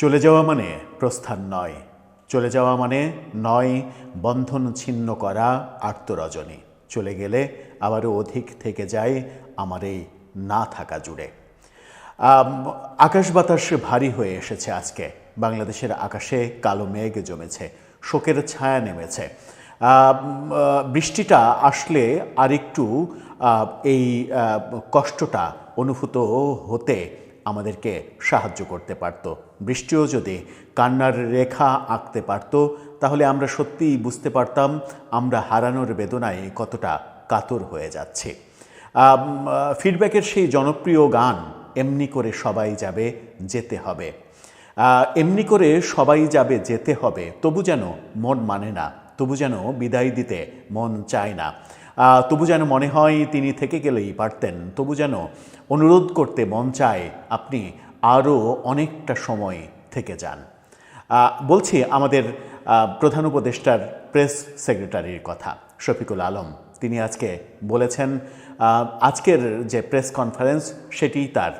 চলে যাওয়া মানে প্রস্থান নয়, চলে যাওয়া মানে নয় বন্ধন ছিন্ন করা আর্তরজনী। চলে গেলে আবারও অধিক থেকে যায় আমার এই না থাকা জুড়ে। আকাশ বাতাস ভারী হয়ে এসেছে আজকে। বাংলাদেশের আকাশে কালো মেঘ জমেছে, শোকের ছায়া নেমেছে। বৃষ্টিটা আসলে আরেকটু এই কষ্টটা অনুভূত হতে আমাদেরকে সাহায্য করতে পারত। বৃষ্টিও যদি কান্নার রেখা আঁকতে পারত, তাহলে আমরা সত্যিই বুঝতে পারতাম আমরা হারানোর বেদনায় কতটা কাতর হয়ে যাচ্ছি। ফিডব্যাকের সেই জনপ্রিয় গান এমনি করে সবাই যাবে যেতে হবে, এমনি করে সবাই যাবে যেতে হবে, তবু যেন মন মানে না, তবু যেন বিদায় দিতে মন চায় না, তবু যেন মনে হয় তিনি থেকে গেলেই পারতেন, তবু যেন অনুরোধ করতে মন চায় আপনি আরও অনেকটা সময় থেকে যান। বলছি আমাদের প্রধান উপদেষ্টার প্রেস সেক্রেটারির কথা, শফিকুল আলম। তিনি আজকে বলেছেন আজকের যে প্রেস কনফারেন্স সেটি তার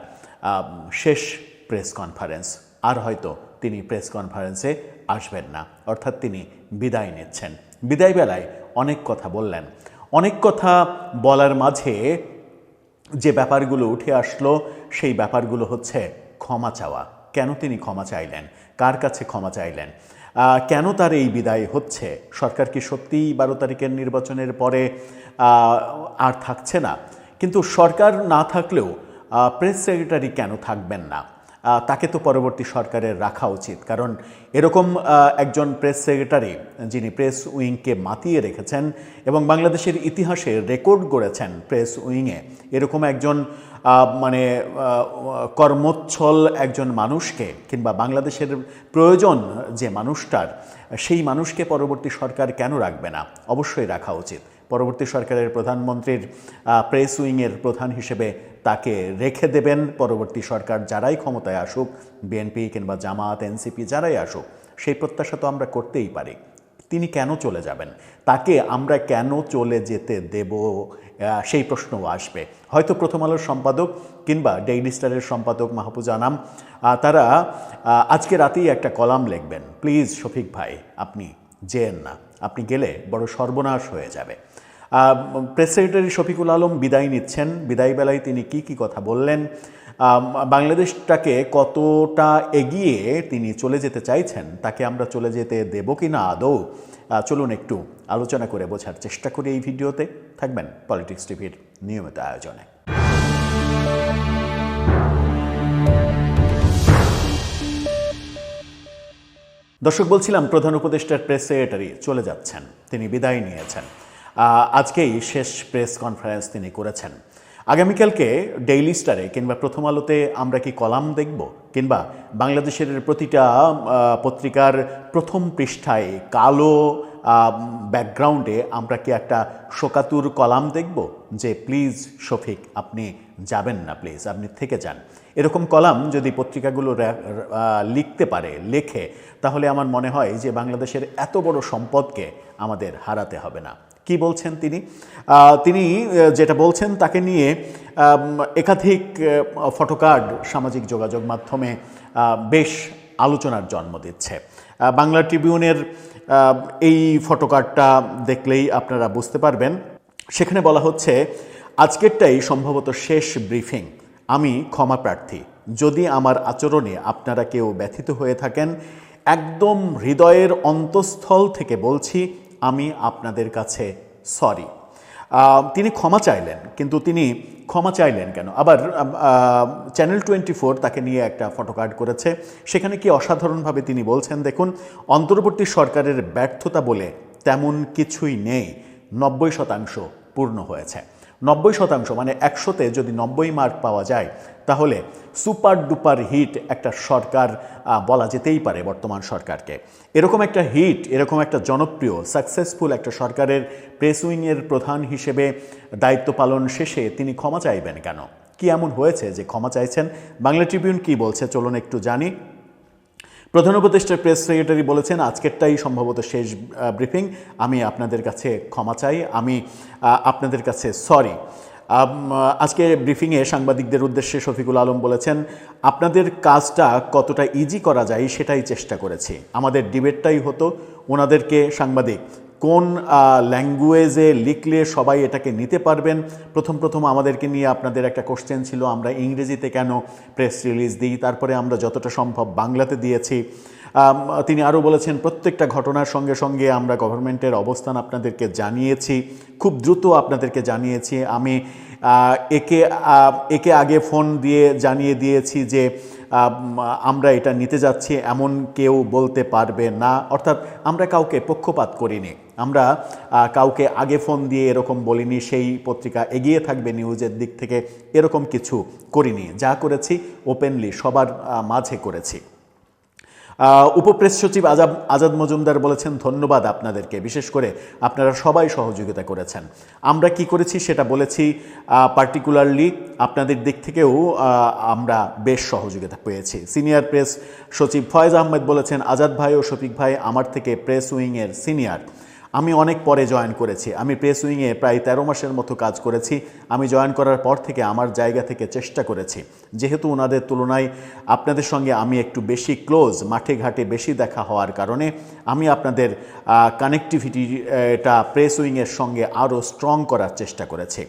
শেষ প্রেস কনফারেন্স, আর হয়তো তিনি প্রেস কনফারেন্সে আসবেন না, অর্থাৎ তিনি বিদায় নিচ্ছেন। বিদায় বেলায় অনেক কথা বললেন। অনেক কথা বলার মাঝে যে ব্যাপারগুলো উঠে আসলো সেই ব্যাপারগুলো হচ্ছে ক্ষমা চাওয়া। কেন তিনি ক্ষমা চাইলেন, কার কাছে ক্ষমা চাইলেন, কেন তার এই বিদায় হচ্ছে? সরকার কি সত্যিই 12 তারিখের নির্বাচনের পরে আর থাকছে না? কিন্তু সরকার না থাকলেও প্রেস সেক্রেটারি কেন থাকবেন না? তাকে তো পরবর্তী সরকারের রাখা উচিত, কারণ এরকম একজন প্রেস সেক্রেটারি যিনি প্রেস উইংকে মাতিয়ে রেখেছেন এবং বাংলাদেশের ইতিহাসে রেকর্ড গড়েছেন প্রেস উইংয়ে, এরকম একজন মানে কর্মচ্ছল একজন মানুষকে, কিংবা বাংলাদেশের প্রয়োজন যে মানুষটার, সেই মানুষকে পরবর্তী সরকার কেন রাখবে না? অবশ্যই রাখা উচিত। পরবর্তী সরকারের প্রধানমন্ত্রীর প্রেস উইংয়ের প্রধান হিসেবে তাকে রেখে দেবেন পরবর্তী সরকার, যারাই ক্ষমতায় আসুক, বিএনপি কিংবা জামাত, এনসিপি, যারাই আসুক, সেই প্রত্যাশা তো আমরা করতেই পারি। তিনি কেন চলে যাবেন, তাকে আমরা কেন চলে যেতে দেব, সেই প্রশ্নও আসবে। হয়তো প্রথম আলোর সম্পাদক কিংবা ডেইলি স্টারের সম্পাদক মাহফুজ আনাম তারা আজকে রাতেই একটা কলাম লিখবেন, প্লিজ শফিক ভাই আপনি যেন না, আপনি গেলে বড় সর্বনাশ হয়ে যাবে। প্রেস সেক্রেটারি শফিকুল আলম বিদায় নিচ্ছেন। বিদায় বেলায় তিনি কি কথা বললেন, বাংলাদেশটাকে কতটা এগিয়ে তিনি চলে যেতে চাইছেন, তাকে আমরা চলে যেতে দেব কি না আদৌ, চলুন একটু আলোচনা করে বোঝার চেষ্টা করি এই ভিডিওতে। থাকবেন পলিটিক্স টিভির নিয়মিত আয়োজনে। দর্শক, বলছিলাম প্রধান উপদেষ্টার প্রেস সেক্রেটারি চলে যাচ্ছেন, তিনি বিদায় নিয়েছেন। আজকেই শেষ প্রেস কনফারেন্স তিনি করেছেন। আগামীকালকে ডেইলি স্টারে কিংবা প্রথম আলোতে আমরা কি কলাম দেখব, কিংবা বাংলাদেশের প্রতিটা পত্রিকার প্রথম পৃষ্ঠায় কালো ব্যাকগ্রাউন্ডে আমরা কি একটা শোকাতুর কলাম দেখব যে প্লিজ শফিক আপনি যাবেন না, প্লিজ আপনি থেকে যান? এরকম কলাম যদি পত্রিকাগুলো লিখতে পারে, লেখে, তাহলে আমার মনে হয় যে বাংলাদেশের এত বড় সম্পদকে আমাদের হারাতে হবে না। কি বলছেন তিনি? তিনি যেটা বলছেন তাকে নিয়ে একাধিক ফটোকার্ড সামাজিক যোগাযোগ মাধ্যমে বেশ আলোচনার জন্ম দিচ্ছে। বাংলা ট্রিবিউনের এই ফটোকার্ডটা দেখলেই আপনারা বুঝতে পারবেন। সেখানে বলা হচ্ছে, আজকেরটাই সম্ভবত শেষ ব্রিফিং, আমি ক্ষমা প্রার্থী। যদি আমার আচরণে আপনারা কেউ ব্যথিত হয়ে থাকেন, একদম হৃদয়ের অন্তঃস্থল থেকে বলছি আমি আপনাদের কাছে সরি। তিনি ক্ষমা চাইলেন, কিন্তু তিনি ক্ষমা চাইলেন কেন? আবার চ্যানেল 24 তাকে নিয়ে একটা ফটোকার্ড করেছে, সেখানে কি অসাধারণভাবে তিনি বলছেন দেখুন, অন্তর্বর্তী সরকারের ব্যর্থতা বলে তেমন কিছুই নেই, 90% পূর্ণ হয়েছে। 90% মানে 100তে যদি 90 মার্ক পাওয়া যায়, তাহলে সুপার ডুপার হিট একটা সরকার বলা যেতেই পারে বর্তমান সরকারকে। এরকম একটা হিট, এরকম একটা জনপ্রিয় সাকসেসফুল একটা সরকারের প্রেস উইংয়ের প্রধান হিসেবে দায়িত্ব পালন শেষে তিনি ক্ষমা চাইবেন কেন? কি এমন হয়েছে যে ক্ষমা চাইছেন? বাংলা ট্রিবিউন কি বলছে চলুন একটু জানি। প্রধান উপদেষ্টার প্রেস সেক্রেটারি বলেছেন, আজকেরটাই সম্ভবত শেষ ব্রিফিং, আমি আপনাদের কাছে ক্ষমা চাই, আমি আপনাদের কাছে সরি। আজকে ব্রিফিংয়ে সাংবাদিকদের উদ্দেশ্যে শফিকুল আলম বলেছেন, আপনাদের কাজটা কতটা ইজি করা যায় সেটাই চেষ্টা করেছি। আমাদের ডিবেটটাই হতো, ওনাদেরকে সাংবাদিক কোন ল্যাঙ্গুয়েজে লিখলে সবাই এটাকে নিতে পারবেন। প্রথম আমাদেরকে নিয়ে আপনাদের একটা কোশ্চেন ছিল আমরা ইংরেজিতে কেন প্রেস রিলিজ দিই, তারপরে আমরা যতটা সম্ভব বাংলাতে দিয়েছি। তিনি আরও বলেছেন, প্রত্যেকটা ঘটনার সঙ্গে সঙ্গে আমরা গভর্নমেন্টের অবস্থান আপনাদেরকে জানিয়েছি, খুব দ্রুত আপনাদেরকে জানিয়েছি। আমি একে আগে ফোন দিয়ে জানিয়ে দিয়েছি যে আমরা এটা নিতে যাচ্ছি, এমন কেউ বলতে পারবে না। অর্থাৎ আমরা কাউকে পক্ষপাত করিনি, আমরা কাউকে আগে ফোন দিয়ে এরকম বলিনি সেই পত্রিকা এগিয়ে থাকবে নিউজের দিক থেকে, এরকম কিছু করিনি। যা করেছি ওপেনলি সবার মাঝে করেছি। উপপ্রেস সচিব আজাদ মজুমদার বলেছেন, ধন্যবাদ আপনাদেরকে, বিশেষ করে আপনারা সবাই সহযোগিতা করেছেন। আমরা কি করেছি সেটা বলেছি, পার্টিকুলারলি আপনাদের দিক থেকেও আমরা বেশ সহযোগিতা পেয়েছি। সিনিয়র প্রেস সচিব ফয়েজ আহমেদ বলেছেন, আজাদ ভাই ও শফিক ভাই আমার থেকে প্রেস উইংয়ের সিনিয়র, আমি অনেক পরে জয়েন করেছি। আমি প্রেস উইংয়ে প্রায় 13 মাসের মতো কাজ করেছি। আমি জয়েন করার পর থেকে আমার জায়গা থেকে চেষ্টা করেছি, যেহেতু ওনাদের তুলনায় আপনাদের সঙ্গে আমি একটু বেশি ক্লোজ, মাঠে ঘাটে বেশি দেখা হওয়ার কারণে আমি আপনাদের কানেক্টিভিটিটা প্রেস উইংয়ের সঙ্গে আরও স্ট্রং করার চেষ্টা করেছি।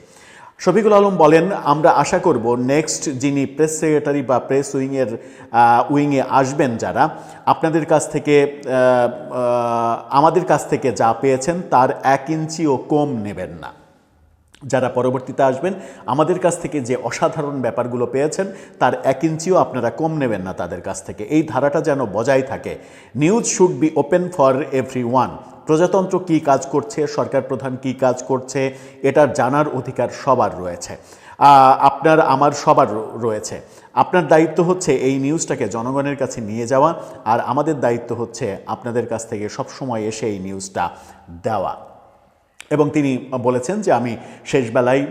শফিকুল আলম বলেন, আমরা আশা করব নেক্সট যিনি প্রেস সেক্রেটারি বা প্রেস উইংয়ে আসবেন যারা, আপনাদের কাছ থেকে আমাদের কাছ থেকে যা পেয়েছেন তার 1 ইঞ্চিও কম নেবেন না। যারা পরবর্তীতে আসবেন আমাদের কাছ থেকে যে অসাধারণ ব্যাপারগুলো পেয়েছেন তার 1 ইঞ্চিও আপনারা কম নেবেন না তাদের কাছ থেকে। এই ধারাটা যেন বজায় থাকে। News should be open for everyone. প্রজাতন্ত্র কী কাজ করছে, সরকার প্রধান কী কাজ করছে, এটা জানার অধিকার সবার রয়েছে, আপনার আমার সবার রয়েছে। আপনার দায়িত্ব হচ্ছে এই নিউজটাকে জনগণের কাছে নিয়ে যাওয়া, আর আমাদের দায়িত্ব হচ্ছে আপনাদের কাছ থেকে সবসময় এসে এই নিউজটা দেওয়া। এবং তিনি বলেছেন যে আমি শেষবেলায়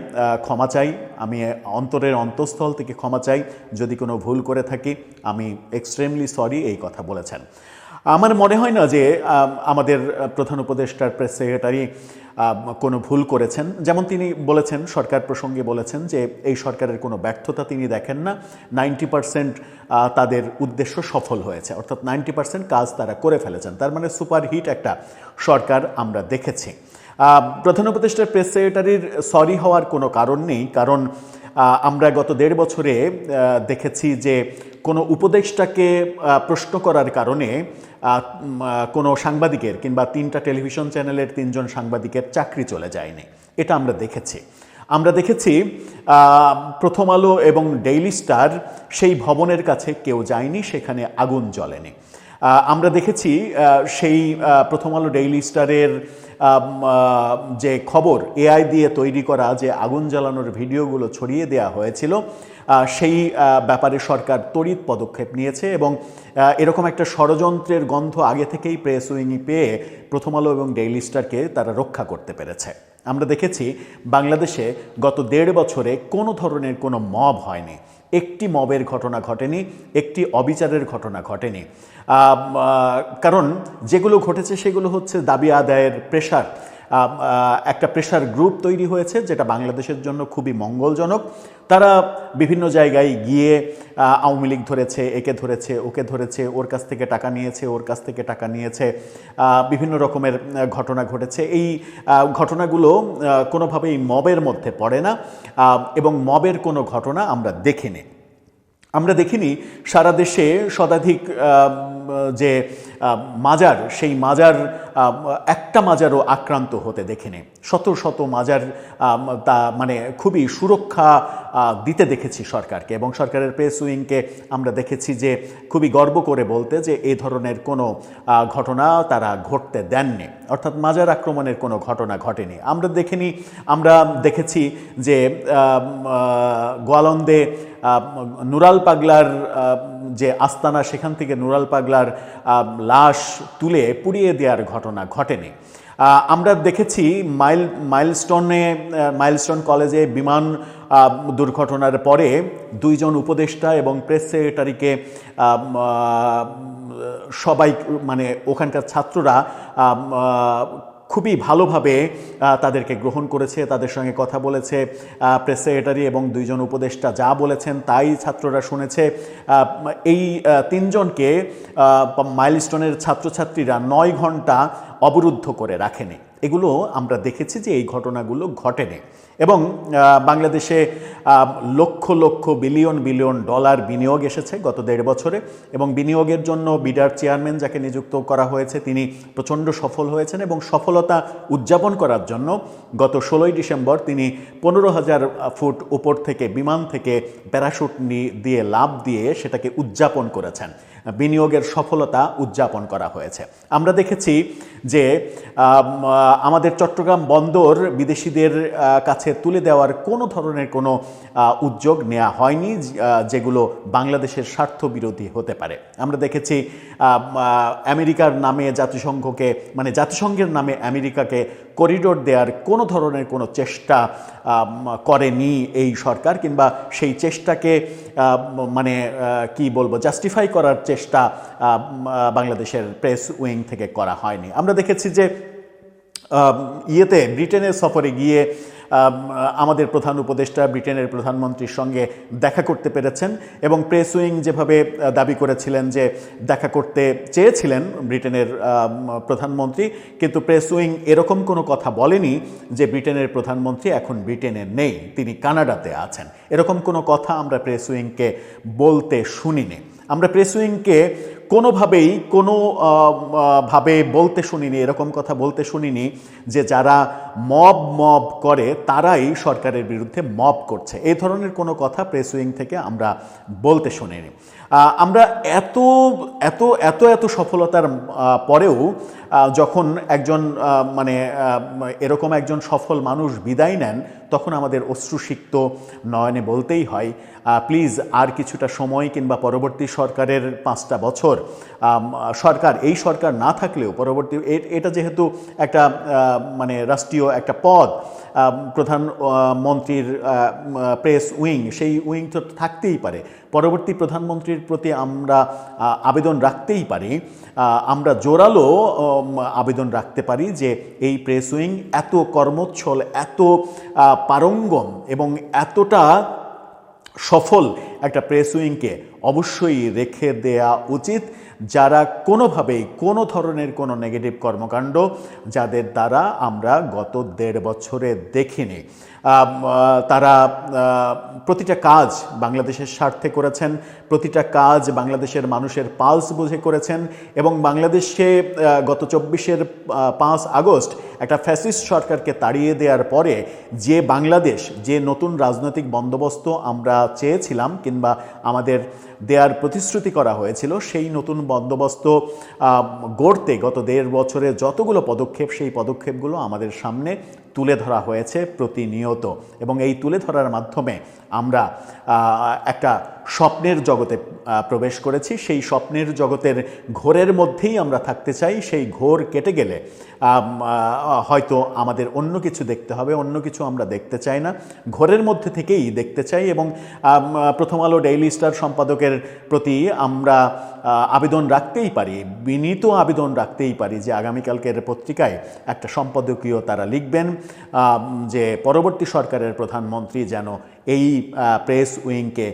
ক্ষমা চাই, আমি অন্তরের অন্তঃস্থল থেকে ক্ষমা চাই, যদি কোনো ভুল করে থাকি আমি এক্সট্রিমলি সরি, এই কথা বলেছেন। আমার মনে হয় না যে আমাদের প্রধান উপদেষ্টার প্রেস সেক্রেটারি কোনো ভুল করেছেন। যেমন তিনি বলেছেন, সরকার প্রসঙ্গে বলেছেন যে এই সরকারের কোনো ব্যর্থতা তিনি দেখেন না, 90% তাদের উদ্দেশ্য সফল হয়েছে, অর্থাৎ 90% কাজ তারা করে ফেলেছেন। তার মানে সুপারহিট একটা সরকার আমরা দেখেছি। প্রধান উপদেষ্টার প্রেস সেক্রেটারির সরি হওয়ার কোনো কারণ নেই, কারণ আমরা গত 1.5 বছরে দেখেছি যে কোনো উপদেষ্টাকে প্রশ্ন করার কারণে কোনো সাংবাদিকের কিংবা 3টা টেলিভিশন চ্যানেলের 3 জন সাংবাদিকের চাকরি চলে যায়নি। এটা আমরা দেখেছি। প্রথম আলো এবং ডেইলি স্টার সেই ভবনের কাছে কেউ যায়নি, সেখানে আগুন জ্বলেনি। আমরা দেখেছি সেই প্রথম আলো ডেইলি স্টারের যে খবর এআই দিয়ে তৈরি করা যে আগুন জ্বালানোর ভিডিওগুলো ছড়িয়ে দেওয়া হয়েছিল, সেই ব্যাপারে সরকার তড়িৎ পদক্ষেপ নিয়েছে এবং এরকম একটা ষড়যন্ত্রের গন্ধ আগে থেকেই প্রেস উইংয়ে পেয়ে প্রথম আলো এবং ডেইলি স্টারকে তারা রক্ষা করতে পেরেছে। আমরা দেখেছি বাংলাদেশে গত 1.5 বছরে কোনো ধরনের কোনো মব হয়নি, একটি মবের ঘটনা ঘটেনি, একটি অবিচারের ঘটনা ঘটেনি। কারণ যেগুলো ঘটেছে সেগুলো হচ্ছে দাবি আদায়ের প্রেশার, একটা প্রেশার গ্রুপ তৈরি হয়েছে যেটা বাংলাদেশের জন্য খুবই মঙ্গলজনক। তারা বিভিন্ন জায়গায় গিয়ে আওয়ামী লীগ ধরেছে, একে ধরেছে, ওকে ধরেছে, ওর কাছ থেকে টাকা নিয়েছে, ওর কাছ থেকে টাকা নিয়েছে, বিভিন্ন রকমের ঘটনা ঘটেছে। এই ঘটনাগুলো কোনোভাবেই মবের মধ্যে পড়ে না এবং মবের কোনো ঘটনা আমরা দেখিনি। সারা দেশে শতাধিক যে মাজার, সেই মাজার একটা মাজারও আক্রান্ত হতে দেখিনি। শত শত মাজার তা মানে খুবই সুরক্ষা দিতে দেখেছি সরকারকে, এবং সরকারের প্রেস উইংকে আমরা দেখেছি যে খুবই গর্ব করে বলতে যে এই ধরনের কোনো ঘটনা তারা ঘটতে দেননি, অর্থাৎ মাজার আক্রমণের কোনো ঘটনা ঘটেনি। আমরা দেখেছি যে গোয়ালন্দে নুরাল পাগলার যে আস্তানা, সেখান থেকে নুরাল পাগলার লাশ তুলে পুড়িয়ে দেওয়ার ঘটনা ঘটেনি। আমরা দেখেছি মাইলস্টোন কলেজে বিমান দুর্ঘটনার পরে 2 জন উপদেষ্টা এবং প্রেস সেক্রেটারিকে সবাই মানে ওখানকার ছাত্ররা খুবই ভালোভাবে তাদেরকে গ্রহণ করেছে, তাদের সঙ্গে কথা বলেছে। প্রেস সেক্রেটারি এবং দুইজন উপদেষ্টা যা বলেছেন তাই ছাত্ররা শুনেছে। এই তিনজনকে মাইলস্টোনের ছাত্রছাত্রীরা 9 ঘন্টা অবরুদ্ধ করে রাখেনি। এগুলো আমরা দেখেছি যে এই ঘটনাগুলো ঘটেনি। এবং বাংলাদেশে lakh lakh billion billion dollar বিনিয়োগ এসেছে গত 1.5 বছরে, এবং বিনিয়োগের জন্য বিডার চেয়ারম্যান যাকে নিযুক্ত করা হয়েছে তিনি প্রচণ্ড সফল হয়েছেন, এবং সফলতা উদযাপন করার জন্য গত 16ই ডিসেম্বর তিনি 15,000 ফুট উপর থেকে বিমান থেকে প্যারাশুট দিয়ে লাফ দিয়ে সেটাকে উদযাপন করেছেন। বিনিয়োগের সফলতা উদযাপন করা হয়েছে। আমরা দেখেছি যে আমাদের চট্টগ্রাম বন্দর বিদেশিদের কাছে তুলে দেওয়ার কোনো ধরনের কোনো উদ্যোগ নেওয়া হয়নি যেগুলো বাংলাদেশের স্বার্থ বিরোধী হতে পারে। আমরা দেখেছি আমেরিকার নামে জাতিসংঘকে, মানে জাতিসংঘের নামে আমেরিকাকে করিডোর দেওয়ার কোনো ধরনের কোনো চেষ্টা করেনি এই সরকার, কিংবা সেই চেষ্টাকে মানে কি বলবো জাস্টিফাই করার চেষ্টা বাংলাদেশের প্রেস উইং থেকে করা হয়নি। আমরা দেখেছি যে ব্রিটেনের সফরে গিয়ে আমাদের প্রধান উপদেষ্টা ব্রিটেনের প্রধানমন্ত্রীর সঙ্গে দেখা করতে পেরেছেন, এবং প্রেস উইং যেভাবে দাবি করেছিলেন যে দেখা করতে চেয়েছিলেন ব্রিটেনের প্রধানমন্ত্রী, কিন্তু প্রেস উইং এরকম কোনো কথা বলেনি যে ব্রিটেনের প্রধানমন্ত্রী এখন ব্রিটেনে নেই, তিনি কানাডাতে আছেন। এরকম কোনো কথা আমরা প্রেস উইংকে বলতে শুনিনি। আমরা প্রেস উইংকে কোনোভাবেই ভাবে বলতে শুনিনি, এরকম কথা বলতে শুনিনি যে যারা মব করে তারাই সরকারের বিরুদ্ধে মব করছে। এই ধরনের কোনো কথা প্রেস উইং থেকে আমরা বলতে শুনিনি। আমরা এত এত এত এত সফলতার পরেও যখন একজন মানে এরকম একজন সফল মানুষ বিদায় নেন, তখন আমাদের অশ্রুসিক্ত নয়নে বলতেই হয় প্লিজ আর কিছুটা সময়, কিংবা পরবর্তী সরকারের 5টা বছর এই সরকার না থাকলেও পরবর্তী এটা যেহেতু একটা মানে রাষ্ট্রীয় একটা পদ, প্রধানমন্ত্রীর প্রেস উইং, সেই উইং তো থাকতেই পারে। পরবর্তী প্রধানমন্ত্রীর প্রতি আমরা আবেদন রাখতেই পারি, আমরা জোরালো আবেদন রাখতে পারি যে এই প্রেস উইং এত কর্মোচ্ছল, এত পারঙ্গম এবং এতটা সফল একটা প্রেস উইংকে অবশ্যই রেখে দেয়া উচিত, যারা কোনোভাবেই কোনো ধরনের কোনো নেগেটিভ কর্মকাণ্ড যাদের দ্বারা আমরা গত 1.5 বছরে দেখিনি। তারা প্রতিটা কাজ বাংলাদেশের স্বার্থে করেছেন, প্রতিটা কাজ বাংলাদেশের মানুষের পালস বুঝে করেছেন, এবং বাংলাদেশে গত 24-এর 5 আগস্ট একটা ফ্যাসিস্ট সরকারকে তাড়িয়ে দেওয়ার পরে যে বাংলাদেশ, যে নতুন রাজনৈতিক বন্দোবস্ত আমরা চেয়েছিলাম কিংবা আমাদের দেওয়ার প্রতিশ্রুতি করা হয়েছিল, সেই নতুন বন্দোবস্ত গড়তে গত 1.5 বছরে যতগুলো পদক্ষেপ, সেই পদক্ষেপগুলো আমাদের সামনে তুলে ধরা হয়েছে প্রতিনিয়ত, এবং এই তুলে ধরার মাধ্যমে আমরা একটা স্বপ্নের জগতে প্রবেশ করেছি। সেই স্বপ্নের জগতের ঘোরের মধ্যেই আমরা থাকতে চাই। সেই ঘোর কেটে গেলে হয়তো আমাদের অন্য কিছু দেখতে হবে, অন্য কিছু আমরা দেখতে চাই না, ঘোরের মধ্যে থেকেই দেখতে চাই। এবং প্রথম আলো ডেইলি স্টার সম্পাদকের প্রতি আমরা আবেদন রাখতেই পারি, বিনীত আবেদন রাখতেই পারি যে আগামীকালকের পত্রিকায় একটা সম্পাদকীয় তারা লিখবেন যে পরবর্তী সরকারের প্রধানমন্ত্রী যেন এই প্রেস উইংকে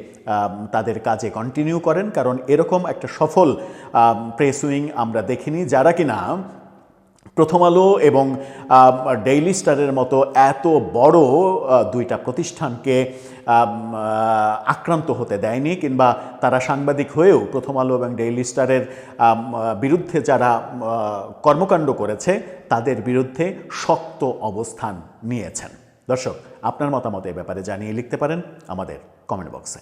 তাদের কাজে কন্টিনিউ করেন, কারণ এরকম একটা সফল প্রেস উইং আমরা দেখিনি, যারা কিনা প্রথম আলো এবং ডেইলি স্টারের মতো এত বড় দুইটা প্রতিষ্ঠানকে আক্রান্ত হতে দেয়নি, কিংবা তারা সাংবাদিক হয়েও প্রথম আলো এবং ডেইলি স্টারের বিরুদ্ধে যারা কর্মকাণ্ড করেছে তাদের বিরুদ্ধে শক্ত অবস্থান নিয়েছেন। দর্শক, আপনার মতামত এ ব্যাপারে জানিয়ে লিখতে পারেন আমাদের কমেন্ট বক্সে।